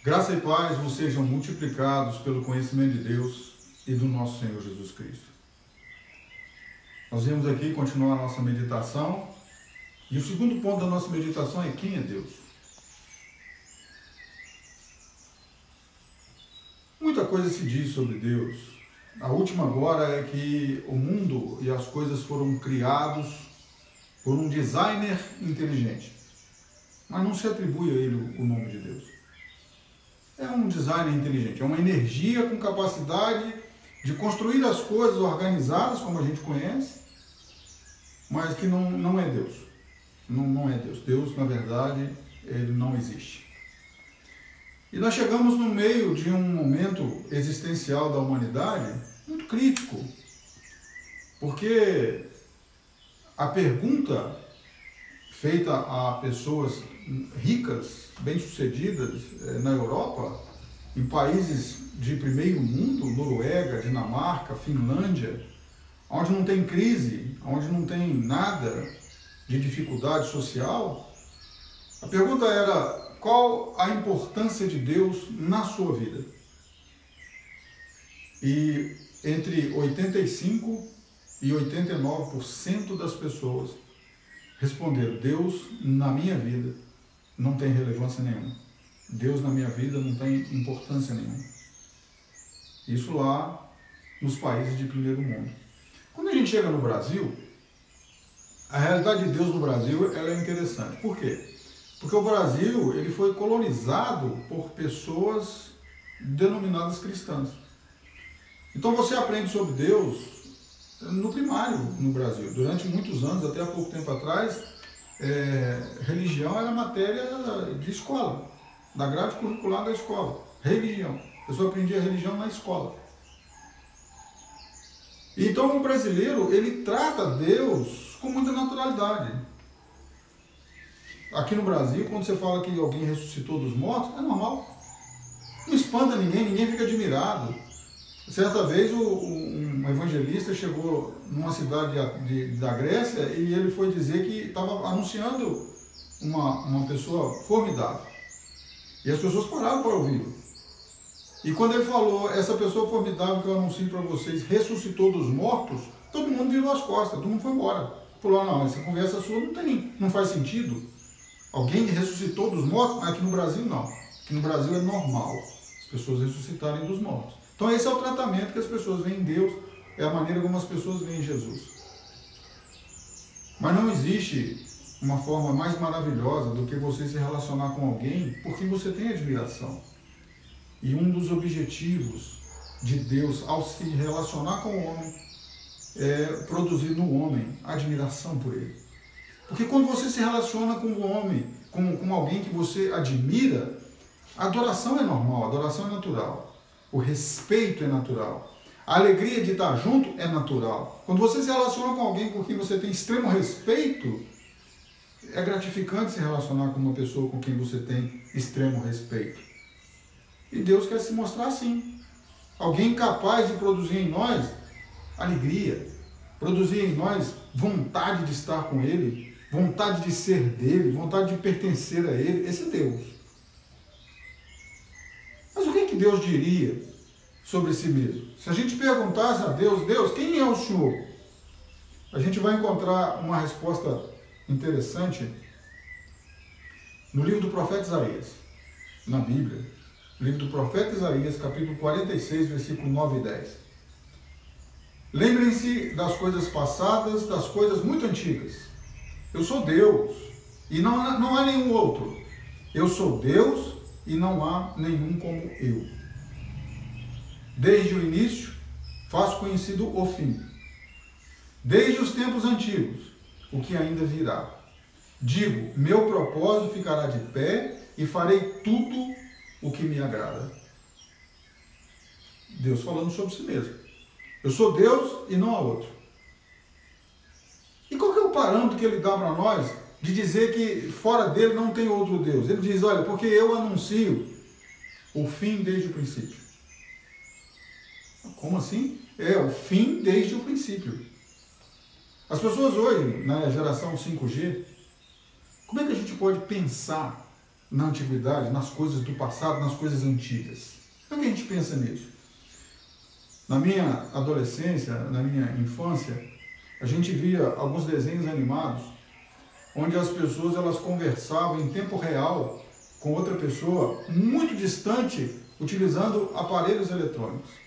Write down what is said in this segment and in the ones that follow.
Graça e paz vos sejam multiplicados pelo conhecimento de Deus e do nosso Senhor Jesus Cristo. Nós viemos aqui continuar a nossa meditação, e o segundo ponto da nossa meditação é quem é Deus. Muita coisa se diz sobre Deus. A última agora é que o mundo e as coisas foram criados por um designer inteligente, mas não se atribui a ele o nome de Deus. É um designer inteligente, é uma energia com capacidade de construir as coisas organizadas, como a gente conhece, mas que não é Deus. Não é Deus. Deus, na verdade, ele não existe. E nós chegamos no meio de um momento existencial da humanidade muito crítico, porque a pergunta feita a pessoas ricas, bem-sucedidas na Europa, em países de primeiro mundo, Noruega, Dinamarca, Finlândia, onde não tem crise, onde não tem nada de dificuldade social, a pergunta era: qual a importância de Deus na sua vida? E entre 85% e 89% das pessoas responderam: Deus na minha vida não tem relevância nenhuma. Deus na minha vida não tem importância nenhuma. Isso lá nos países de primeiro mundo. Quando a gente chega no Brasil, a realidade de Deus no Brasil ela é interessante. Por quê? Porque o Brasil ele foi colonizado por pessoas denominadas cristãs. Então você aprende sobre Deus no primário no Brasil. Durante muitos anos, até há pouco tempo atrás, religião era matéria de escola, da grade curricular da escola. Religião. A pessoa aprendia religião na escola. Então o brasileiro, ele trata Deus com muita naturalidade. Aqui no Brasil, quando você fala que alguém ressuscitou dos mortos, é normal. Não espanta ninguém, ninguém fica admirado. Certa vez um evangelista chegou numa cidade da Grécia e ele foi dizer que estava anunciando uma pessoa formidável. E as pessoas pararam para ouvi-lo. E quando ele falou: essa pessoa formidável que eu anuncio para vocês ressuscitou dos mortos, todo mundo virou as costas, todo mundo foi embora. Falou: não, essa conversa sua não faz sentido. Alguém ressuscitou dos mortos? Mas aqui no Brasil não. Aqui no Brasil é normal as pessoas ressuscitarem dos mortos. Então esse é o tratamento que as pessoas veem em Deus, é a maneira como as pessoas veem Jesus. Mas não existe uma forma mais maravilhosa do que você se relacionar com alguém por quem você tem admiração. E um dos objetivos de Deus ao se relacionar com o homem é produzir no homem admiração por ele. Porque quando você se relaciona com o homem, com alguém que você admira, a adoração é normal, a adoração é natural. O respeito é natural. A alegria de estar junto é natural. Quando você se relaciona com alguém com quem você tem extremo respeito, é gratificante se relacionar com uma pessoa com quem você tem extremo respeito. E Deus quer se mostrar assim. Alguém capaz de produzir em nós alegria, produzir em nós vontade de estar com Ele, vontade de ser dele, vontade de pertencer a Ele. Esse é Deus. Mas o que Deus diria sobre si mesmo? Se a gente perguntasse a Deus: Deus, quem é o Senhor? A gente vai encontrar uma resposta interessante no livro do profeta Isaías, na Bíblia. Livro do profeta Isaías, capítulo 46, versículo 9 e 10. Lembrem-se das coisas passadas, das coisas muito antigas. Eu sou Deus e não há nenhum outro. Eu sou Deus e não há nenhum como eu. Desde o início, faço conhecido o fim. Desde os tempos antigos, o que ainda virá. Digo: meu propósito ficará de pé e farei tudo o que me agrada. Deus falando sobre si mesmo. Eu sou Deus e não há outro. E qual que é o parâmetro que ele dá para nós de dizer que fora dele não tem outro Deus? Ele diz: olha, porque eu anuncio o fim desde o princípio. Como assim? É o fim desde o princípio. As pessoas hoje, na geração 5G, como é que a gente pode pensar na antiguidade, nas coisas do passado, nas coisas antigas? Como é que a gente pensa nisso? Na minha adolescência, na minha infância, a gente via alguns desenhos animados onde as pessoas elas conversavam em tempo real com outra pessoa muito distante, utilizando aparelhos eletrônicos.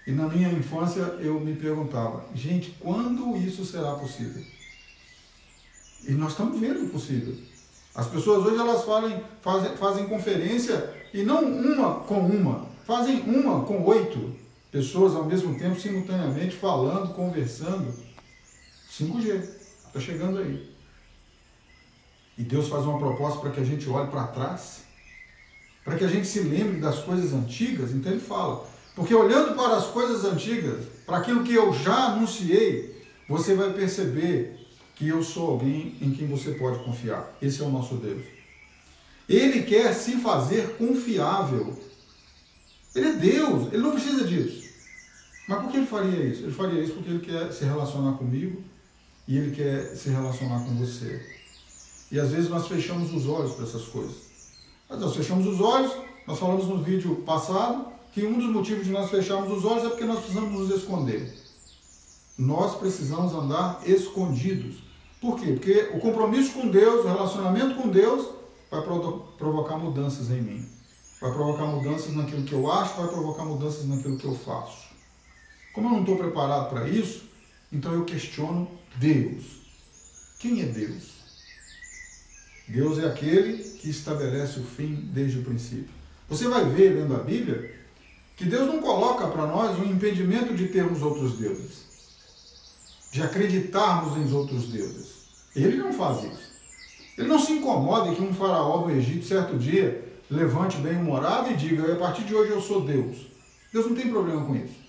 E na minha infância eu me perguntava, gente, quando isso será possível? E nós estamos vendo possível. As pessoas hoje elas fazem conferência e não uma, fazem uma com 8 pessoas ao mesmo tempo, simultaneamente, falando, conversando. 5G, está chegando aí. E Deus faz uma proposta para que a gente olhe para trás, para que a gente se lembre das coisas antigas. Então ele fala, porque olhando para as coisas antigas, para aquilo que eu já anunciei, você vai perceber que eu sou alguém em quem você pode confiar. Esse é o nosso Deus. Ele quer se fazer confiável. Ele é Deus, ele não precisa disso. Mas por que ele faria isso? Ele faria isso porque ele quer se relacionar comigo e ele quer se relacionar com você. E às vezes nós fechamos os olhos para essas coisas. Mas nós fechamos os olhos, nós falamos no vídeo passado que um dos motivos de nós fecharmos os olhos é porque nós precisamos nos esconder. Nós precisamos andar escondidos. Por quê? Porque o compromisso com Deus, o relacionamento com Deus vai provocar mudanças em mim. Vai provocar mudanças naquilo que eu acho, vai provocar mudanças naquilo que eu faço. Como eu não estou preparado para isso, então eu questiono Deus. Quem é Deus? Deus é aquele que estabelece o fim desde o princípio. Você vai ver, lendo a Bíblia, que Deus não coloca para nós um impedimento de termos outros deuses, de acreditarmos em outros deuses. Ele não faz isso. Ele não se incomoda que um faraó do Egito, certo dia, levante bem-humorado e diga, a partir de hoje eu sou Deus. Deus não tem problema com isso.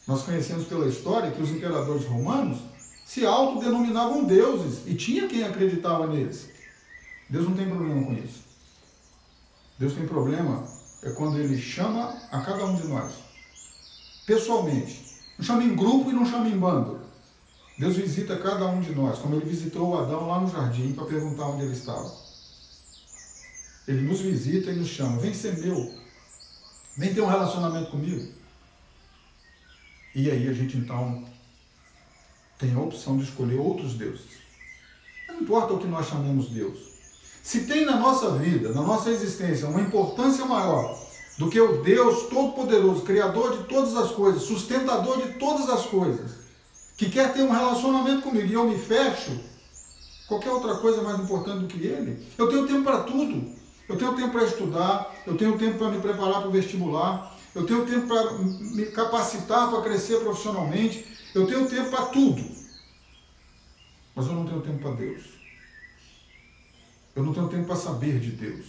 Nós conhecemos pela história que os imperadores romanos se autodenominavam deuses e tinha quem acreditava neles. Deus não tem problema com isso. Deus tem problema é quando Ele chama a cada um de nós, pessoalmente. Não chama em grupo e não chama em bando. Deus visita cada um de nós, como Ele visitou o Adão lá no jardim para perguntar onde ele estava. Ele nos visita e nos chama, vem ser meu, vem ter um relacionamento comigo. E aí a gente então tem a opção de escolher outros deuses. Não importa o que nós chamemos Deus. Se tem na nossa vida, na nossa existência, uma importância maior do que o Deus Todo-Poderoso, Criador de todas as coisas, sustentador de todas as coisas, que quer ter um relacionamento comigo e eu me fecho, qualquer outra coisa é mais importante do que Ele. Eu tenho tempo para tudo. Eu tenho tempo para estudar, eu tenho tempo para me preparar para o vestibular, eu tenho tempo para me capacitar para crescer profissionalmente, eu tenho tempo para tudo. Mas eu não tenho tempo para Deus. Eu não tenho tempo para saber de Deus.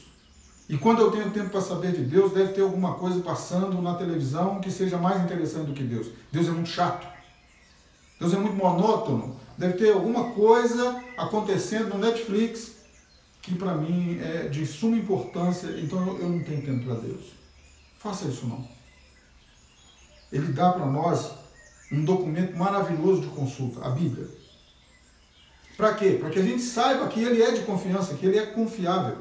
E quando eu tenho tempo para saber de Deus, deve ter alguma coisa passando na televisão que seja mais interessante do que Deus. Deus é muito chato. Deus é muito monótono. Deve ter alguma coisa acontecendo no Netflix que para mim é de suma importância, então eu não tenho tempo para Deus. Faça isso não. Ele dá para nós um documento maravilhoso de consulta, a Bíblia. Para quê? Para que a gente saiba que Ele é de confiança, que Ele é confiável.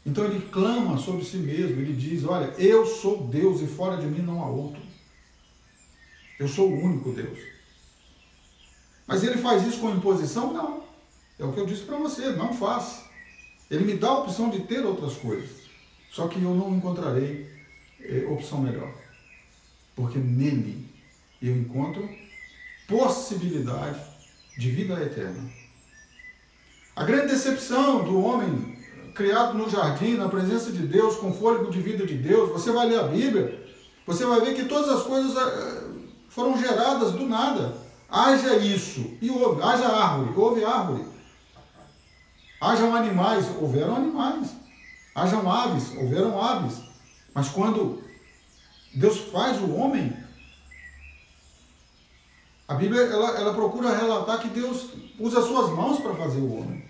Então Ele clama sobre si mesmo, Ele diz, olha, eu sou Deus e fora de mim não há outro. Eu sou o único Deus. Mas Ele faz isso com imposição? Não. É o que eu disse para você, não faça. Ele me dá a opção de ter outras coisas. Só que eu não encontrarei opção melhor. Porque nele eu encontro possibilidade de vida eterna. A grande decepção do homem criado no jardim, na presença de Deus, com fôlego de vida de Deus, você vai ler a Bíblia, você vai ver que todas as coisas foram geradas do nada. Haja isso, e houve. Haja árvore, houve árvore. Hajam animais, houveram animais. Hajam aves, houveram aves. Mas quando Deus faz o homem, a Bíblia ela procura relatar que Deus usa as suas mãos para fazer o homem.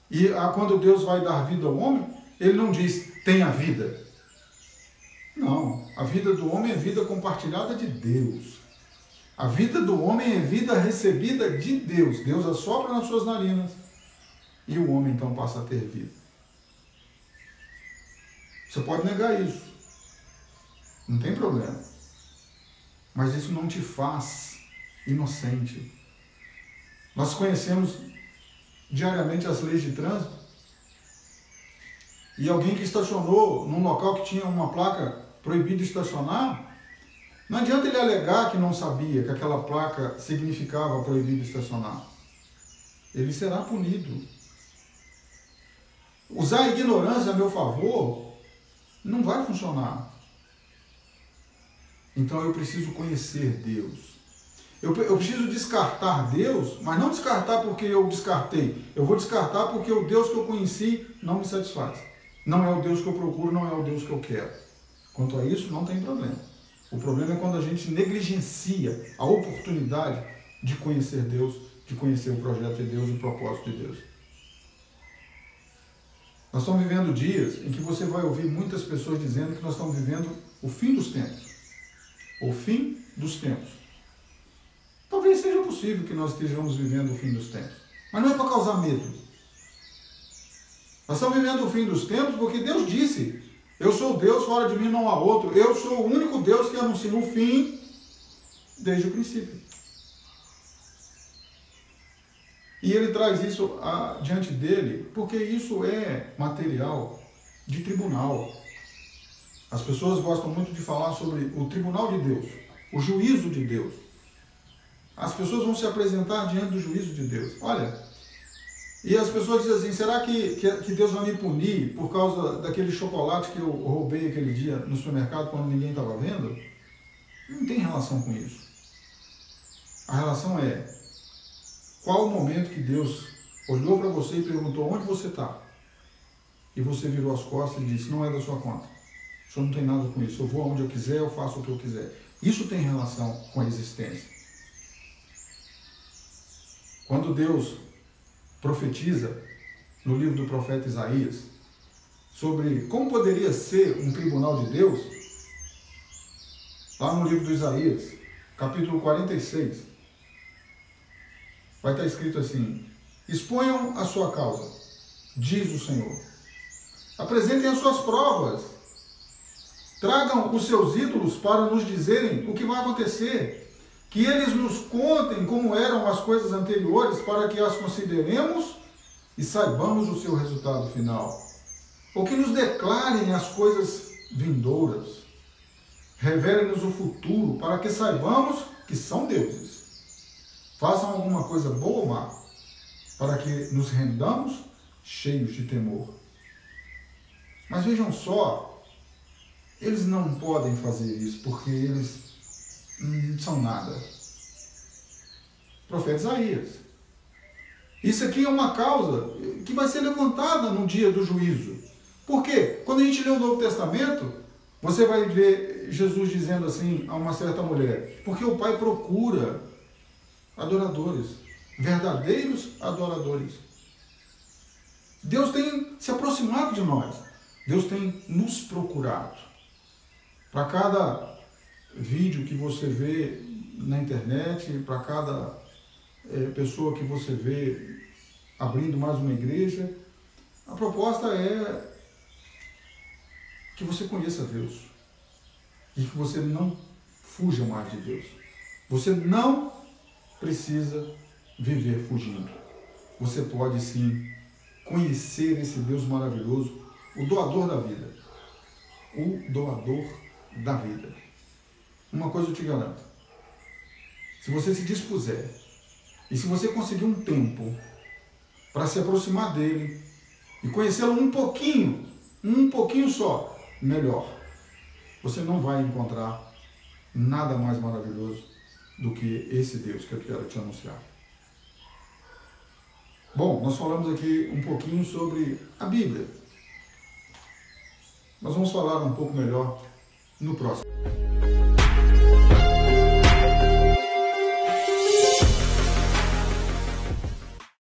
E quando Deus vai dar vida ao homem, Ele não diz, tenha vida. Não, a vida do homem é vida compartilhada de Deus. A vida do homem é vida recebida de Deus. Deus assopra nas suas narinas e o homem então passa a ter vida. Você pode negar isso. Não tem problema. Mas isso não te faz inocente. Nós conhecemos diariamente as leis de trânsito. E alguém que estacionou num local que tinha uma placa proibido estacionar, não adianta ele alegar que não sabia que aquela placa significava proibido estacionar. Ele será punido. Usar a ignorância a meu favor não vai funcionar. Então eu preciso conhecer Deus. Eu preciso descartar Deus, mas não descartar porque eu descartei. Eu vou descartar porque o Deus que eu conheci não me satisfaz. Não é o Deus que eu procuro, não é o Deus que eu quero. Quanto a isso, não tem problema. O problema é quando a gente negligencia a oportunidade de conhecer Deus, de conhecer o projeto de Deus e o propósito de Deus. Nós estamos vivendo dias em que você vai ouvir muitas pessoas dizendo que nós estamos vivendo o fim dos tempos. O fim dos tempos. Talvez seja possível que nós estejamos vivendo o fim dos tempos. Mas não é para causar medo. Nós estamos vivendo o fim dos tempos porque Deus disse: eu sou Deus, fora de mim não há outro. Eu sou o único Deus que anuncia o fim desde o princípio. E ele traz isso diante dele porque isso é material de tribunal. As pessoas gostam muito de falar sobre o tribunal de Deus, o juízo de Deus. As pessoas vão se apresentar diante do juízo de Deus. Olha, e as pessoas dizem assim: será que Deus vai me punir por causa daquele chocolate que eu roubei aquele dia no supermercado quando ninguém estava vendo? Não tem relação com isso. A relação é: qual o momento que Deus olhou para você e perguntou onde você está? E você virou as costas e disse: não é da sua conta. O senhor não tem nada com isso. Eu vou aonde eu quiser, eu faço o que eu quiser. Isso tem relação com a existência. Quando Deus profetiza no livro do profeta Isaías sobre como poderia ser um tribunal de Deus, lá no livro do Isaías, capítulo 46, vai estar escrito assim: exponham a sua causa, diz o Senhor. Apresentem as suas provas. Tragam os seus ídolos para nos dizerem o que vai acontecer. Que eles nos contem como eram as coisas anteriores para que as consideremos e saibamos o seu resultado final. Ou que nos declarem as coisas vindouras. Revelem-nos o futuro para que saibamos que são deuses. Façam alguma coisa boa ou má para que nos rendamos cheios de temor. Mas vejam só, eles não podem fazer isso porque eles não são nada. Profeta Isaías. Isso aqui é uma causa que vai ser levantada no dia do juízo. Por quê? Quando a gente lê o Novo Testamento, você vai ver Jesus dizendo assim a uma certa mulher: porque o Pai procura adoradores, verdadeiros adoradores. Deus tem se aproximado de nós. Deus tem nos procurado. Para cada vídeo que você vê na internet, para cada pessoa que você vê abrindo mais uma igreja, a proposta é que você conheça Deus e que você não fuja mais de Deus. Você não precisa viver fugindo. Você pode sim conhecer esse Deus maravilhoso, o doador da vida. O doador da vida. Uma coisa eu te garanto: se você se dispuser e se você conseguir um tempo para se aproximar dele e conhecê-lo um pouquinho só, melhor, você não vai encontrar nada mais maravilhoso do que esse Deus que eu quero te anunciar. Bom, nós falamos aqui um pouquinho sobre a Bíblia. Nós vamos falar um pouco melhor no próximo.